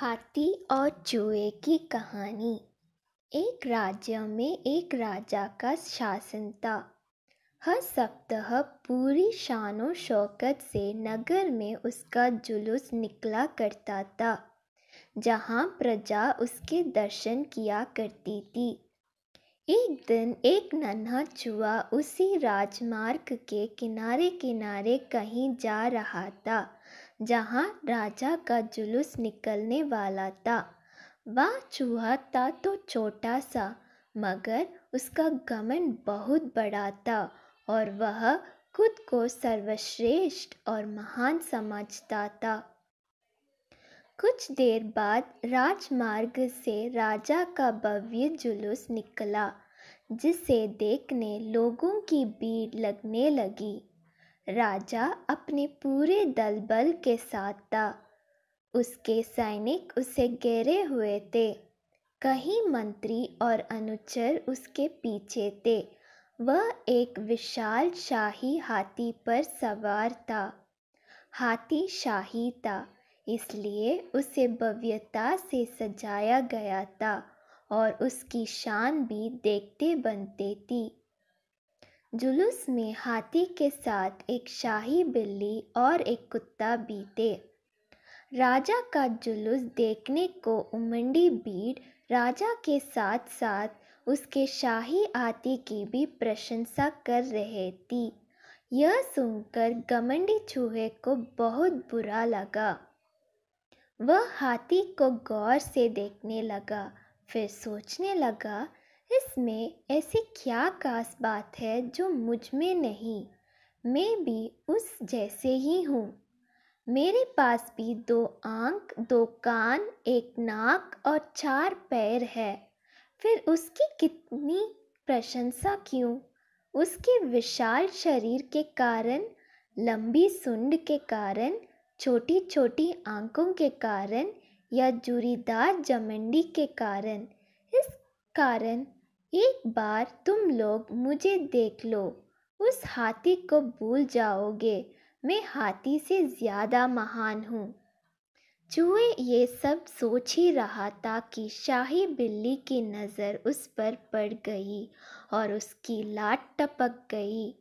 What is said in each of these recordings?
हाथी और चूहे की कहानी। एक राज्य में एक राजा का शासन था। हर सप्ताह पूरी शानो शौकत से नगर में उसका जुलूस निकला करता था, जहाँ प्रजा उसके दर्शन किया करती थी। एक दिन एक नन्हा चूहा उसी राजमार्ग के किनारे किनारे कहीं जा रहा था, जहाँ राजा का जुलूस निकलने वाला था। वह चूहा था तो छोटा सा, मगर उसका घमंड बहुत बड़ा था और वह खुद को सर्वश्रेष्ठ और महान समझता था। कुछ देर बाद राजमार्ग से राजा का भव्य जुलूस निकला, जिसे देखने लोगों की भीड़ लगने लगी। राजा अपने पूरे दल बल के साथ था। उसके सैनिक उसे घेरे हुए थे। कई मंत्री और अनुचर उसके पीछे थे। वह एक विशाल शाही हाथी पर सवार था। हाथी शाही था, इसलिए उसे भव्यता से सजाया गया था और उसकी शान भी देखते बनते थी। जुलूस में हाथी के साथ एक शाही बिल्ली और एक कुत्ता भी थे। राजा का जुलूस देखने को उमड़ी भीड़ राजा के साथ साथ उसके शाही हाथी की भी प्रशंसा कर रहे थी। यह सुनकर घमंडी चूहे को बहुत बुरा लगा। वह हाथी को गौर से देखने लगा, फिर सोचने लगा, इसमें ऐसी क्या खास बात है जो मुझ में नहीं। मैं भी उस जैसे ही हूँ। मेरे पास भी 2 आँख, 2 कान, 1 नाक और 4 पैर है। फिर उसकी कितनी प्रशंसा क्यों? उसके विशाल शरीर के कारण, लंबी सूंड के कारण, छोटी छोटी आंखों के कारण या जुरीदार जमंडी के कारण? इस कारण एक बार तुम लोग मुझे देख लो, उस हाथी को भूल जाओगे। मैं हाथी से ज़्यादा महान हूँ। चूहे ये सब सोच ही रहा था कि शाही बिल्ली की नज़र उस पर पड़ गई और उसकी लात टपक गई।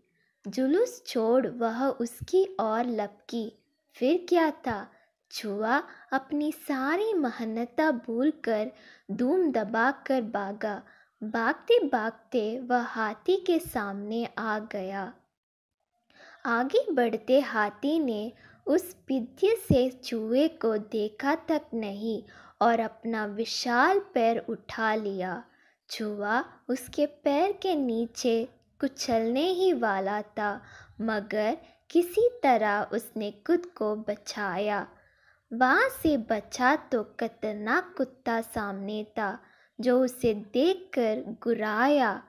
जुलूस छोड़ वह उसकी ओर लपकी। फिर क्या था? चूहा अपनी सारी मेहनत भूलकर धूम दबाकर भागा। भागते भागते वह हाथी के सामने आ गया। आगे बढ़ते हाथी ने उस विद्य से चूहे को देखा तक नहीं और अपना विशाल पैर उठा लिया। चूहा उसके पैर के नीचे कुचलने ही वाला था, मगर किसी तरह उसने खुद को बचाया। वहाँ से बचा तो खतरनाक कुत्ता सामने था, जो उसे देखकर गुर्राया।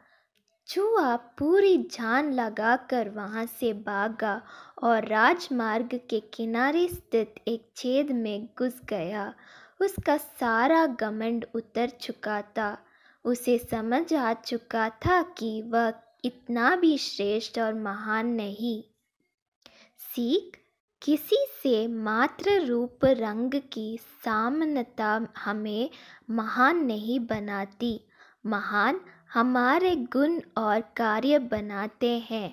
चूहा पूरी जान लगाकर वहाँ से भागा और राजमार्ग के किनारे स्थित एक छेद में घुस गया। उसका सारा घमंड उतर चुका था। उसे समझ आ चुका था कि वह इतना भी श्रेष्ठ और महान नहीं। सीख: किसी से मात्र रूप रंग की समानता हमें महान नहीं बनाती। महान हमारे गुण और कार्य बनाते हैं।